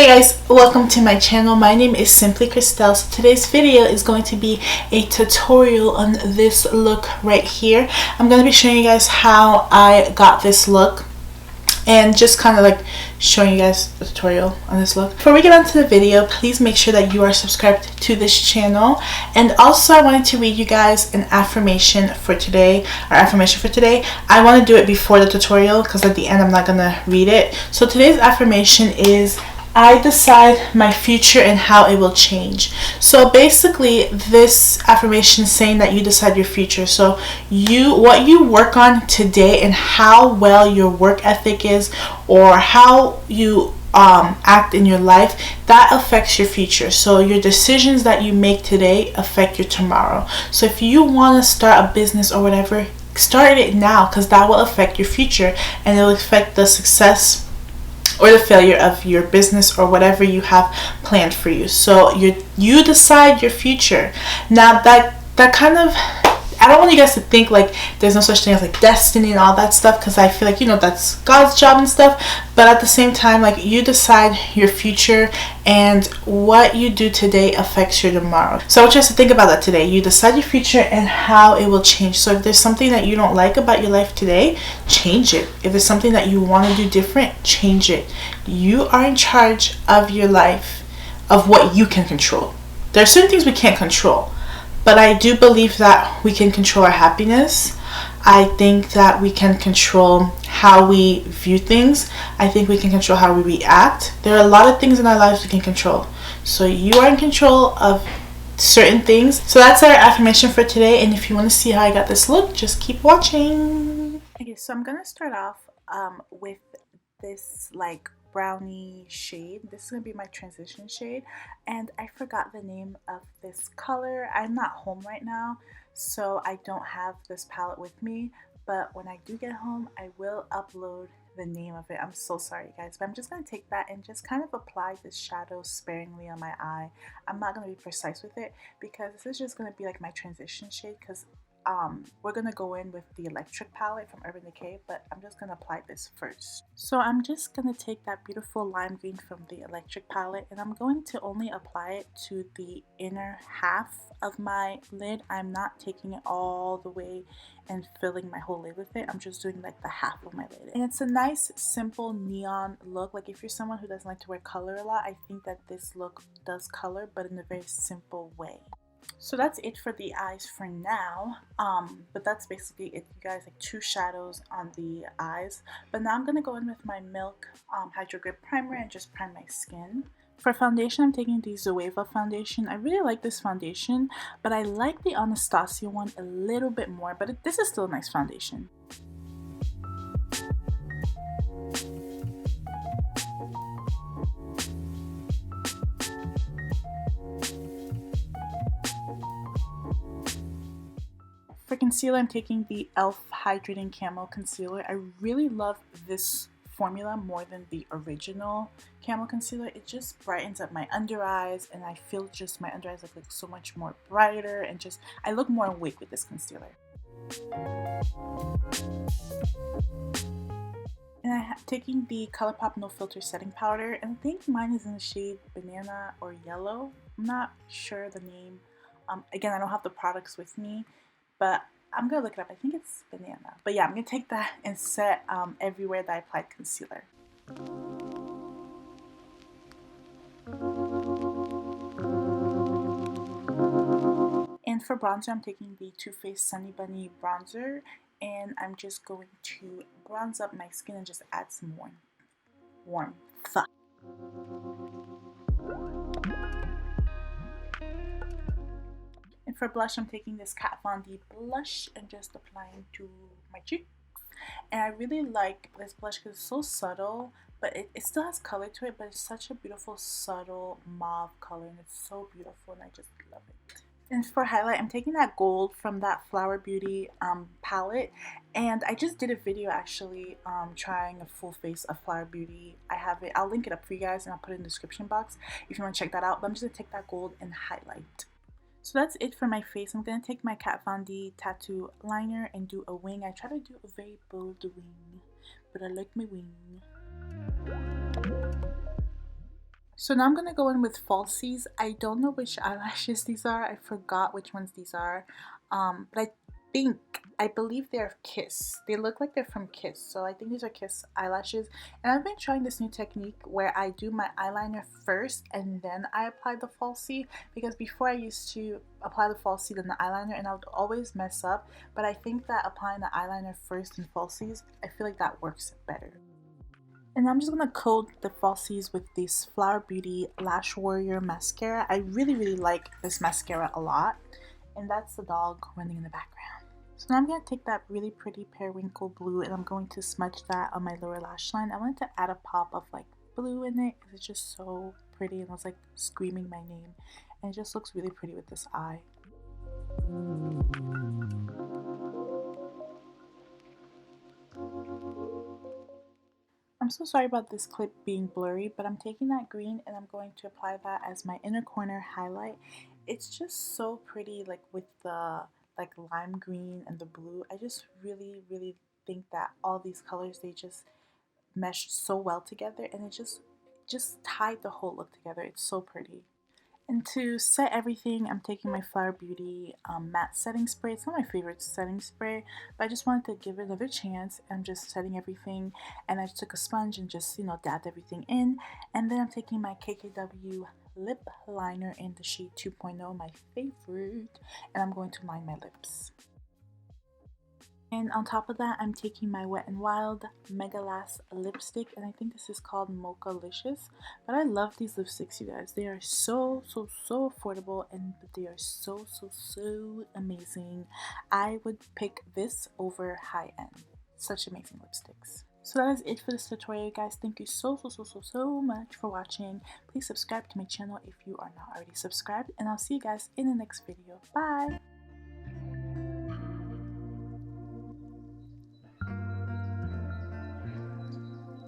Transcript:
Hey guys, welcome to my channel. My name is Simplykrystelle. So today's video is going to be a tutorial on this look right here. I'm going to be showing you guys how I got this look and just kind of like showing you guys the tutorial on this look. Before we get on to the video, please make sure that you are subscribed to this channel. And also I wanted to read you guys an affirmation for today. I want to do it before the tutorial because at the end I'm not going to read it. So today's affirmation is, I decide my future and how it will change. So basically this affirmation is saying that you decide your future. So what you work on today and how well your work ethic is, or how you act in your life, that affects your future. So your decisions that you make today affect your tomorrow. So if you want to start a business or whatever, start it now, because that will affect your future and it will affect the success or the failure of your business or whatever you have planned for you. So you decide your future. Now that kind of, I don't want you guys to think like there's no such thing as like destiny and all that stuff, because I feel like, you know, that's God's job and stuff. But at the same time, like, you decide your future, and what you do today affects your tomorrow. So I want you guys to think about that today. You decide your future and how it will change. So if there's something that you don't like about your life today, change it. If it's something that you want to do different, change it. You are in charge of your life, of what you can control. There are certain things we can't control, but I do believe that we can control our happiness. I think that we can control how we view things. I think we can control how we react. There are a lot of things in our lives we can control. So you are in control of certain things. So that's our affirmation for today. And if you want to see how I got this look, just keep watching. Okay, so I'm going to start off with this like brownie shade. This is gonna be my transition shade, and I forgot the name of this color. I'm not home right now, so I don't have this palette with me, but when I do get home I will upload the name of it. I'm so sorry guys, but I'm just gonna take that and just kind of apply this shadow sparingly on my eye. I'm not gonna be precise with it because this is just gonna be like my transition shade, because we're gonna go in with the electric palette from Urban Decay, but I'm just gonna apply this first. So I'm just gonna take that beautiful lime green from the electric palette, and I'm going to only apply it to the inner half of my lid. I'm not taking it all the way and filling my whole lid with it. I'm just doing like the half of my lid. And it's a nice simple neon look. Like if you're someone who doesn't like to wear color a lot, I think that this look does color, but in a very simple way. So that's it for the eyes for now, but that's basically it, you guys. Like 2 shadows on the eyes. But now I'm gonna go in with my Milk Hydro Grip Primer and just prime my skin. For foundation, I'm taking the Zoeva foundation. I really like this foundation, but I like the Anastasia one a little bit more, but this is still a nice foundation. For concealer, I'm taking the e.l.f. Hydrating Camo Concealer. I really love this formula more than the original Camo Concealer. It just brightens up my under eyes, and I feel just my under eyes look so much more brighter, and just I look more awake with this concealer. And I'm taking the Colourpop No Filter Setting Powder, and I think mine is in the shade Banana or Yellow. I'm not sure the name. Again, I don't have the products with me, but I'm gonna look it up. I think it's Banana. But yeah, I'm gonna take that and set everywhere that I applied concealer. And for bronzer, I'm taking the Too Faced Sunny Bunny bronzer, and I'm just going to bronze up my skin and just add some warmth. And for blush, I'm taking this Kat Von D blush and just applying to my cheeks. And I really like this blush because it's so subtle, but it still has color to it, but it's such a beautiful subtle mauve color, and it's so beautiful, and I just love it. And for highlight, I'm taking that gold from that Flower Beauty palette, and I just did a video actually trying a full face of Flower Beauty. I have it, I'll link it up for you guys and I'll put it in the description box if you want to check that out. But I'm just going to take that gold and highlight. So that's it for my face. I'm going to take my Kat Von D tattoo liner and do a wing. I try to do a very bold wing, but I like my wing. So now I'm going to go in with falsies. I don't know which eyelashes these are. I forgot which ones these are. But I believe they're Kiss. They look like they're from Kiss. So I think these are Kiss eyelashes. And I've been trying this new technique where I do my eyeliner first and then I apply the falsie. Because before I used to apply the falsie then the eyeliner and I would always mess up. But I think that applying the eyeliner first and falsies, I feel like that works better. And I'm just going to coat the falsies with this Flower Beauty Lash Warrior mascara. I really like this mascara a lot. And that's the dog running in the background. So now I'm going to take that really pretty periwinkle blue and I'm going to smudge that on my lower lash line. I wanted to add a pop of like blue in it because it's just so pretty and it was like screaming my name. And it just looks really pretty with this eye. I'm so sorry about this clip being blurry, but I'm taking that green and I'm going to apply that as my inner corner highlight. It's just so pretty, like with the like lime green and the blue. I just really think that all these colors, they just mesh so well together and it just tied the whole look together. It's so pretty. And to set everything, I'm taking my Flower Beauty matte setting spray. It's not my favorite setting spray, but I just wanted to give it another chance. I'm just setting everything, and I took a sponge and just, dabbed everything in. And then I'm taking my KKW lip liner in the shade 2.0, my favorite, and I'm going to line my lips. And on top of that, I'm taking my Wet n Wild Mega Lash lipstick, and I think this is called Mocha-licious. But I love these lipsticks, you guys. They are so affordable, and they are so amazing. I would pick this over high-end. Such amazing lipsticks. So that is it for this tutorial, guys. Thank you so much for watching. Please subscribe to my channel if you are not already subscribed, and I'll see you guys in the next video. Bye!